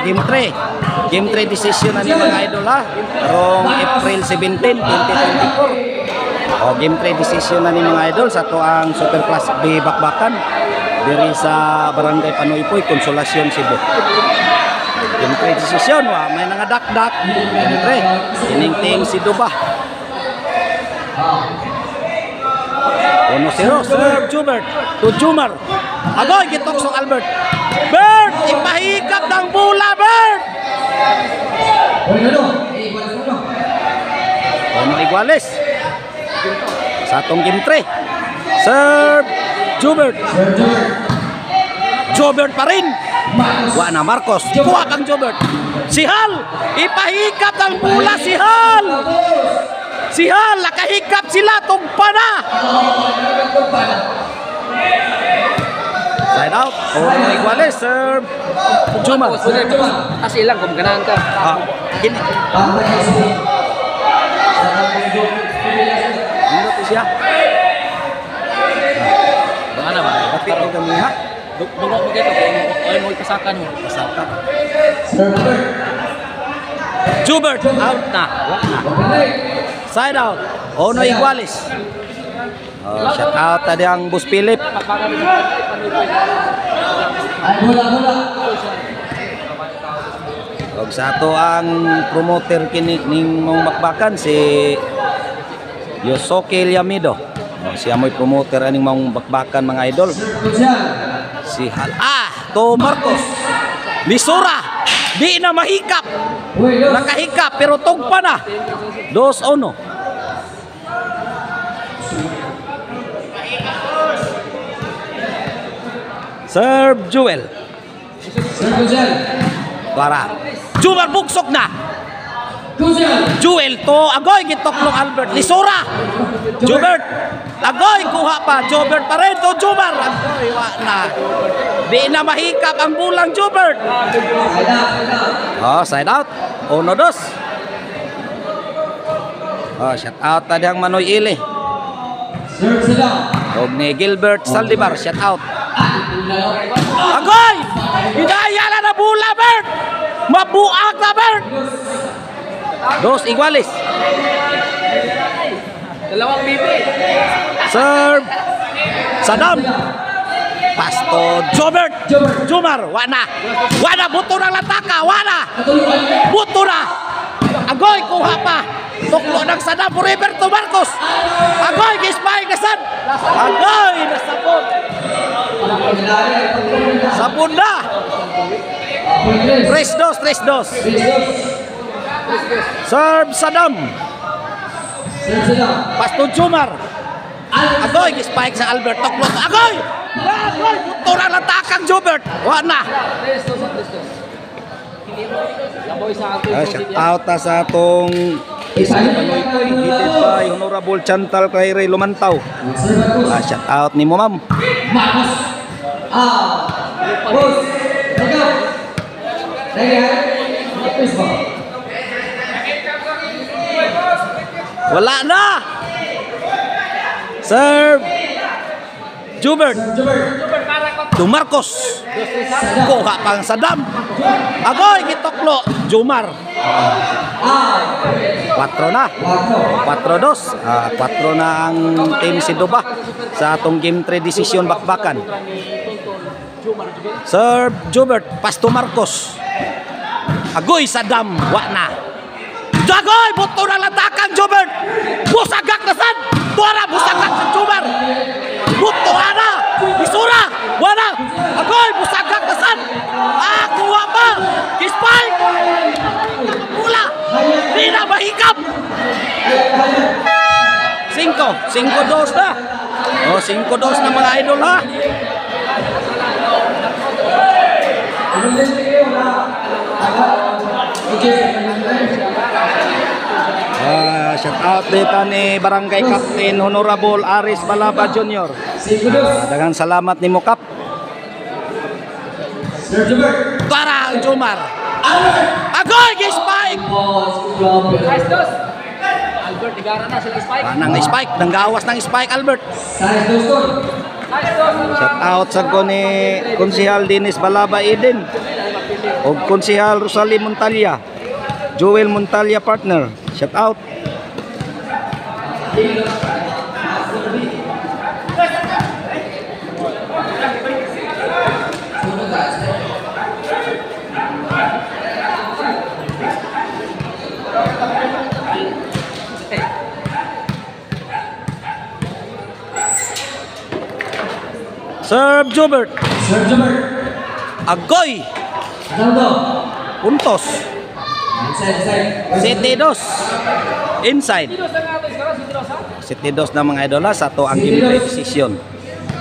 Game 3. Game 3 decision na ni mga idol ha. Karong April 17, 2024. Game 3 decision na ni mga idol sa to ang Super Class B bakbakan diri sa Barangay Panoypoy, Consolacion, Cebu. Game 3 decision wa may nangadakdak. Game 3 ining team si Duba. 1-0 serve Jubert to Jumar. Agoy gitok sa Albert. Bert ipahikap ng bola Bert. Iguales sa atong game 3. Serve Jubert. Jubert pa rin. Wa na Marcos. Kuha kang Jubert. Si Hal ipahikap ng bola si Hal. Si Hal nakahikap sila tugpa na. Side out. Iguales serve Jumar. Kasi ilang kung ganahan ka. Gini. Ano to siya? Bagaimana ba? Kapit ko gamiha. Dugok mo dito. Ay mo ipasakan mo. Pasakan. Jubert out na. Side out. Iguales. Shout out tadi ang Bus Philip. Og sa ato ang promoter kini ning mong bakbakan si Yosoke Liamido. Siya mo'y promoter aning mong bakbakan mga idol. Si Hal. To Marcos. Lisura. Di na mahikap. Nakahikap pero tugpa na. 2-1. Serve Joel. Para Jumar buksok na. Joel to agoy gitoklong Albert Lisura. Jubert agoy kuha pa. Jubert pa rin to Jumar. Agoy wa na. Di na mahikap ang bulang Jubert. Side out. 1-2. Shout out tadi ang Manoy Ile. Og ni Gilbert Saldivar shout out. Agoy! Hidayala na bola Bert. Mabuak na Bert. 2 iguales. Dalawang bibi. Serve Saddam. Pasto Jobert. Jumar wana buto ng lataka wana. Buto na. Agoy kuha pa. Tuklo ng Saddam forever to Marcos. Agoy gispay nasan. Agoy nasapon. Sapon na. 3-2. Serve Saddam. Pasto Jumar. Agoy gispike sa Albert Toklot. Agoy! Agoy! Buto na latakang Jobert. Wana. Shout out sa atong Panoypoy. Hitid by Honorable Chantal Kaire Lumantaw. Shout out ni mo ma'am. Wala na. Serve Jubert. To Marcos. Kuha pang Saddam. Agoy gitoklo Jumar. 4 na. 4-2. 4 na ang team si Duba sa atong game 3 decision bakbakan. Serve Jubert. Pasto Marcos. Agoy Saddam. Wana. Agoy buto na latakan Jubert. Busagak na sad. Tuara busagak sa Jumar. Buto na. Isura. Wana. Agoy busagak na sad. Kuha pa. Kispay. Pula. Di na mahikap. 5-2 na. 5-2 na mga idol ha. Shout out dito ni Barangay Captain Honorable Aris Balaba Jr. Daghang salamat ni mo Kap. Para Jumar. Agoy gispike. Albert igara na sila spike. Nang spike, nang gawas ng spike Albert. Shout out sa ko ni Konsehal Dennis Balaba Eden. O Konsehal Rosalie Montalya, Joel Montalya partner. Shout out. Serve Jobert. Serve Jobert. Agoy. Ronaldo. Puntos. Inside. 7-2. Inside. 7-2 na mga idola sa to ang game decision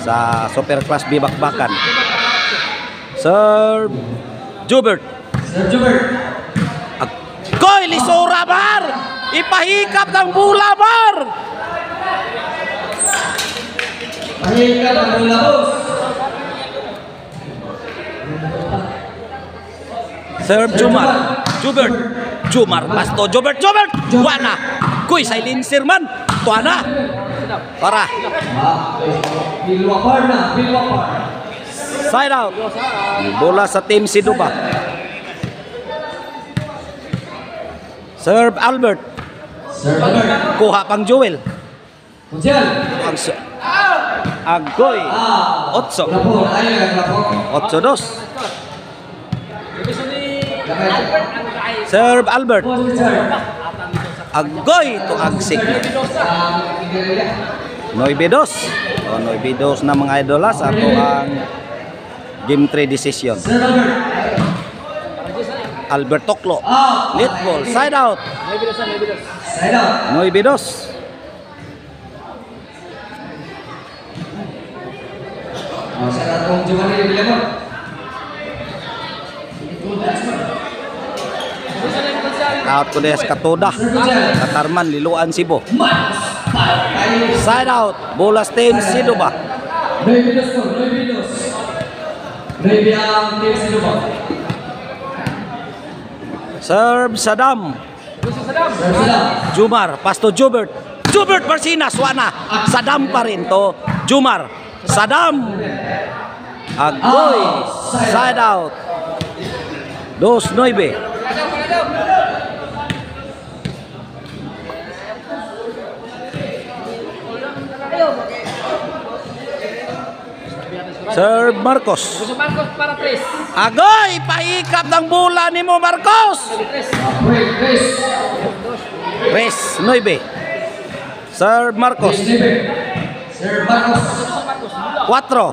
sa Super Class B bakbakan. Serve Jobert. Serve Jobert. Agoy, lisura bar. Ipahikap ng bola bar. Pahingkat ang bola, boss. Serve Jumar. Jobert. Jumar. Pasto. Jobert. Wana. Kuy, silencer man. Tuana. Para. Bilwapar na. Bilwapar. Side out. Bola sa team Siduba. Serve Albert. Serve Albert. Kuha pang Joel. Konsehal. Agoy. 8. Lapor. Ayaw na lapor. 8-2. Serve Albert. Agoy to agsik. 9-2. O 9-2 na mga idola sa ato ang game 3 decision. Serve Albert. Albert Toklo. Late ball. Side out. Side out. 9-2. Side out kung Giovanni de Villamor. Out ko des Katoda. Katarman Liluan Sibo. Side out. Bola team Siduba. 9-2 po. 9-2. 9 ang team Siduba. Serve Saddam. Serve Saddam. Jumar. Pasto Jobert. Jobert Barcinas. Wana. Saddam pa rin to. Jumar. Saddam. Agoy. Side out. 2-9. Serve Marcos. Marcos para 3. Agoy! Paikap ng bola ni mo, Marcos! Break. Race. Res, 9. Serve Marcos. Serve Marcos. 4.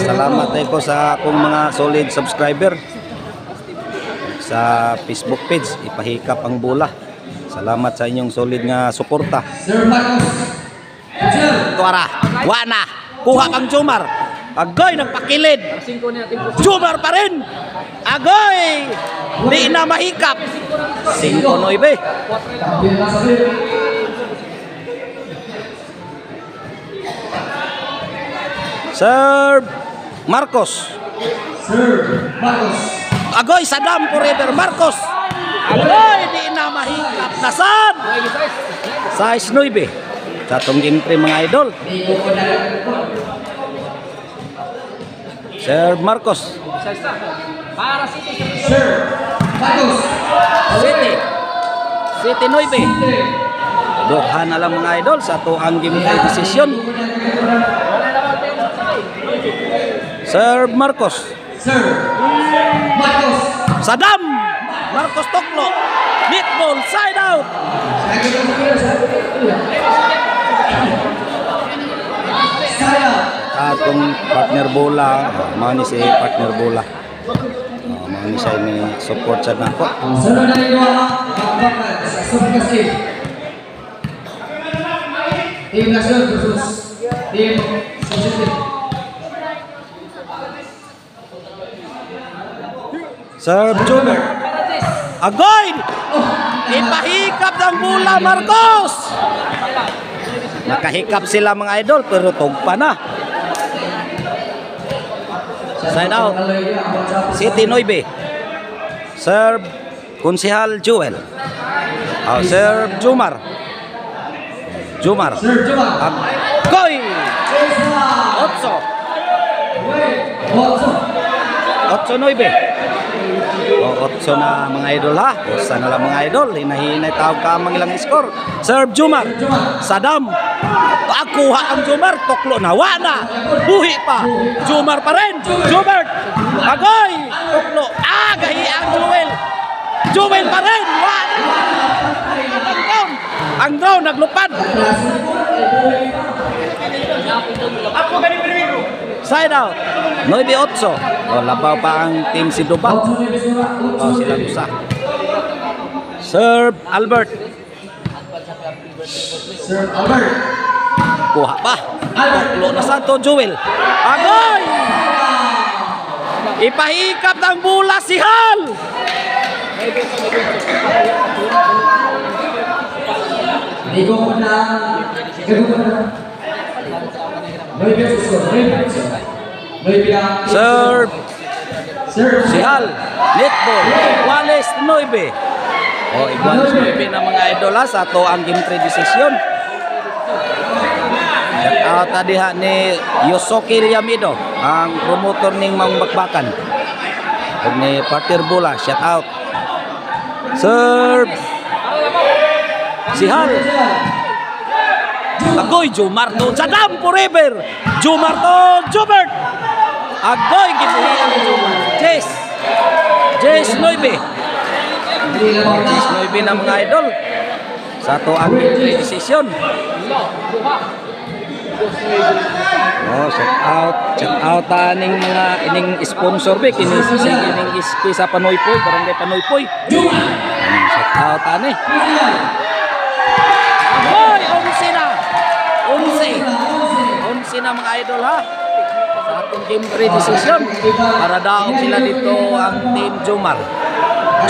Pasalamat ko sa akong mga solid subscriber sa Facebook page. Ipahikap ang bola. Salamat sa inyong solid nga suporta. Serve Marcos. Tuara, wana. Kuha pang Jumar. Agoy, nagpakilid. 5 na natin po. Jumar pa rin. Agoy! Di na mahikap. 5-9. Kampiyon na sa rin. Serve Marcos. Serve Marcos. Agoy, Saddam forever. Marcos. Agoy, di na mahikap. Nasan? Size 9. Sa itong game 3 mga idol. Serve Marcos. Para City. Serve Marcos. City 9. Duha na lang mga idol sa ito ang game 3 decision. Serve Marcos. Serve Marcos. Saddam. Marcos Toklo. Netball side out. Saya. Atong partner bola, mao si partner bola. Mao ni siya ni support sa nako. Sunod na rin mga bakbakan sa Super Team. Team National versus Team Sensitive. Serve Jobert. Agoy! Ipahikap ng bola, Marcos! Nakahikap sila mga idol, pero tugpa na. Side out. City 9. Serve Konsehal Joel. Serve Jumar. Serve Jumar. Agoy! 8. 8-9. 8 na mga idol ha. Usa na lang mga idol. Hinahinay tawag ka ang ilang score. Serve Jumar. Sadam. Akuha ang Jumar. Tuklo na. Wana. Buhi pa. Jumar pa rin. Jumar. Agoy. Tuklo. Gahi ang Jewel. Jewel pa rin. Wana. Ang drone naglupad. Side out. 9-8. Labaw pa ang team si Duba. Labaw sila usa. Serve Albert. Serve Albert. Kuha pa. Tuklo na Santo Joel. Agoy! Ipahikap ng bola si Hal. Ligo mo na. Serve. Si Hal. Netball. Iguales 9. Iguales 9 na mga idol ha. Sa to ang game 3 decision. Tadi ha ni Yosoki Yamido, ang promotor ning Mangbakbakan. Ug ni partir bola, shout out. Serve. Si Hal. Agoy Jumar to Sadam forever. Jumar to Jubert. Agoy gibuhi ang Jumar. Jess 9. Jess 9 na mga idol. Sa to ang decision. Shout out aning mga ining sponsor be kini ining iski sa Panoypoy, Barangay Panoypoy. Shout out ani. Hoy, 11 na mga idol ha. Sa atong game 3 decision para daog sila dito ang team Jomar,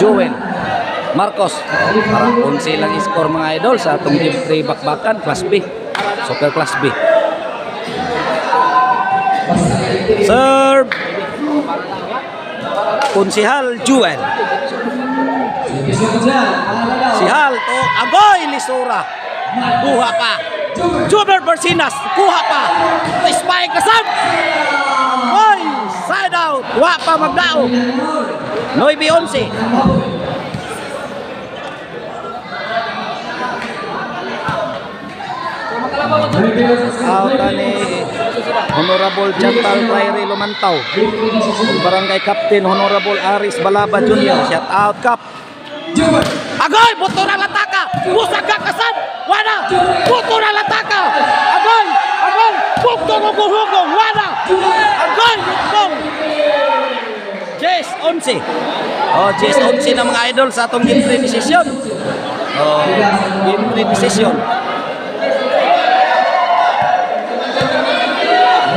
Joel, Marcos. Para 11 lang score mga idol sa atong game 3 bakbakan class B. Soccer class B. Serve. Konsihal Joel. Si Hal to agoy Lisura. Kuha pa. Jubert Bersinas. Kuha pa. Spike kasab. Agoy. Side out. Wa pa magdao. 9-11. Out ni Honorable Chantal Prairie Lumantaw, Barangay Captain Honorable Aris Balaba Jr. Shout out Kap. Agoy buto na lataka. Busaga kasab. Wana. Buto na lataka. Agoy. Buto hugong. Wana. Agoy hugong. Jess 11. Jess 11 na mga idol sa atong game 3 decision. Game 3 decision.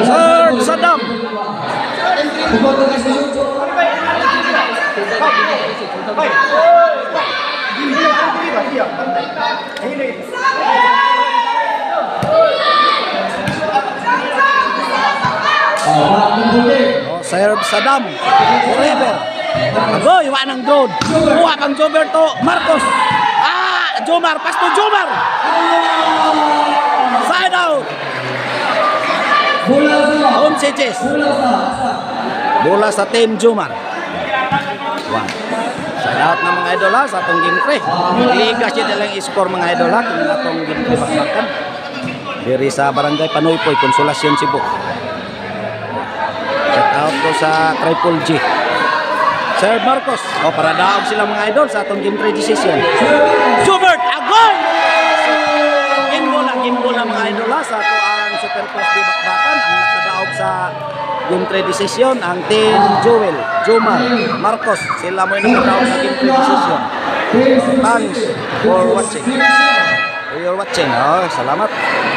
Serve Saddam. Serve Saddam. Forever. Agoy, wa nang drone. Kuha pang Joberto Marcos. Jomar, pasto Jomar. Side out. Bola sa team Jomar. Wow. Side out na mga idol ha sa atong game 3. Liga siya lang i-score mga idol ha kung atong game 3 bakbakan. Diri sa Barangay Panoypoy, Konsolasyon, Cebu. Shout out ko sa Triple G. Sir Marcos. Para daog sila mga idol sa atong game 3 decision. Jubert, agoy! Game bola mga idol ha sa ato ang Super Class D bakbakan. Ang nakadaog sa game 3 decision ang team Joel, Jomar, Marcos. Sila mo yung nakadaog sa game 3 decision. Thanks for watching. Salamat.